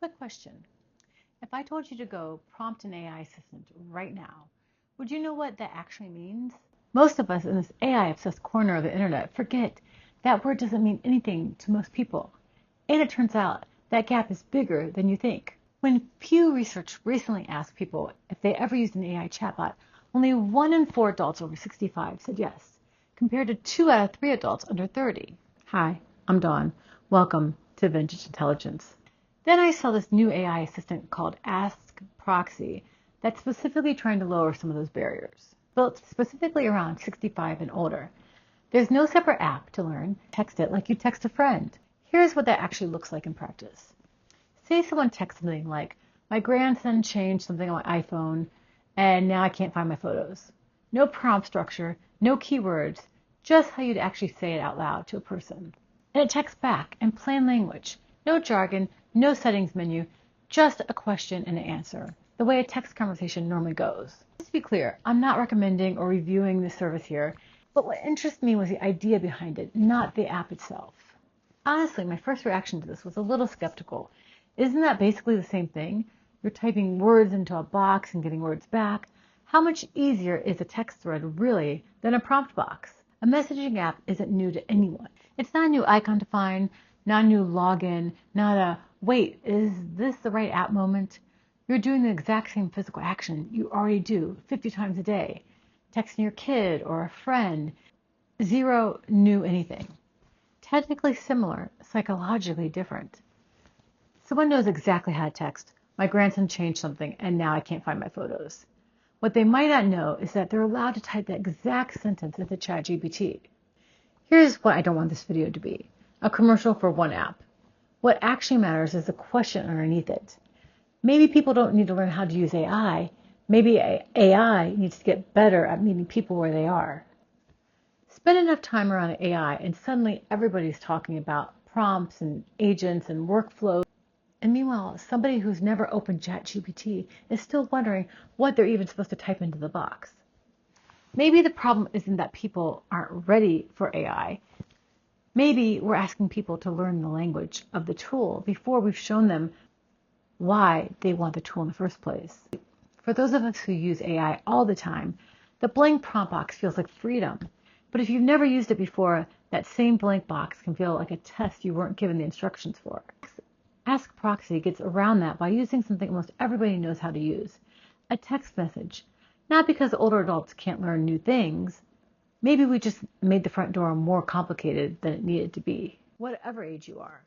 Quick question. If I told you to go prompt an AI assistant right now, would you know what that actually means? Most of us in this AI-obsessed corner of the internet forget that word doesn't mean anything to most people. And it turns out that gap is bigger than you think. When Pew Research recently asked people if they ever used an AI chatbot, only 1 in 4 adults over 65 said yes, compared to 2 out of 3 adults under 30. Hi, I'm Dawn. Welcome to Vintage Intelligence. Then I saw this new AI assistant called Ask Proxy that's specifically trying to lower some of those barriers, built specifically around 65 and older. There's no separate app to learn. Text it like you text a friend. Here's what that actually looks like in practice. Say someone texts something like, my grandson changed something on my iPhone and now I can't find my photos. No prompt structure, no keywords, just how you'd actually say it out loud to a person. And it texts back in plain language. No jargon, no settings menu, just a question and an answer, the way a text conversation normally goes. Just to be clear, I'm not recommending or reviewing this service here, but what interests me was the idea behind it, not the app itself. Honestly, my first reaction to this was a little skeptical. Isn't that basically the same thing? You're typing words into a box and getting words back. How much easier is a text thread really than a prompt box? A messaging app isn't new to anyone. It's not a new icon to find, not a new login, not a, wait, is this the right app moment? You're doing the exact same physical action you already do 50 times a day. Texting your kid or a friend. Zero new anything. Technically similar, psychologically different. Someone knows exactly how to text, my grandson changed something and now I can't find my photos. What they might not know is that they're allowed to type that exact sentence into ChatGPT. Here's what I don't want this video to be. A commercial for one app. What actually matters is the question underneath it. Maybe people don't need to learn how to use AI. Maybe AI needs to get better at meeting people where they are. Spend enough time around AI and suddenly everybody's talking about prompts and agents and workflows. And meanwhile, somebody who's never opened ChatGPT is still wondering what they're even supposed to type into the box. Maybe the problem isn't that people aren't ready for AI. Maybe we're asking people to learn the language of the tool before we've shown them why they want the tool in the first place. For those of us who use AI all the time, the blank prompt box feels like freedom. But if you've never used it before, that same blank box can feel like a test you weren't given the instructions for. Ask Proxy gets around that by using something almost everybody knows how to use, a text message. Not because older adults can't learn new things. Maybe we just made the front door more complicated than it needed to be, whatever age you are.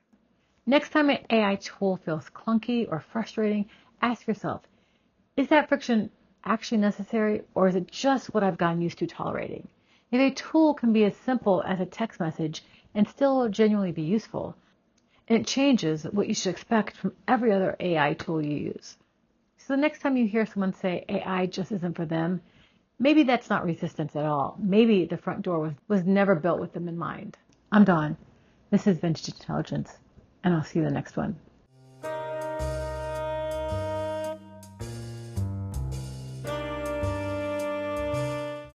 Next time an AI tool feels clunky or frustrating, ask yourself, is that friction actually necessary, or is it just what I've gotten used to tolerating? If a tool can be as simple as a text message and still genuinely be useful, and it changes what you should expect from every other AI tool you use. So the next time you hear someone say AI just isn't for them, maybe that's not resistance at all. Maybe the front door was never built with them in mind. I'm Dawn. This is Vintage Intelligence, and I'll see you in the next one.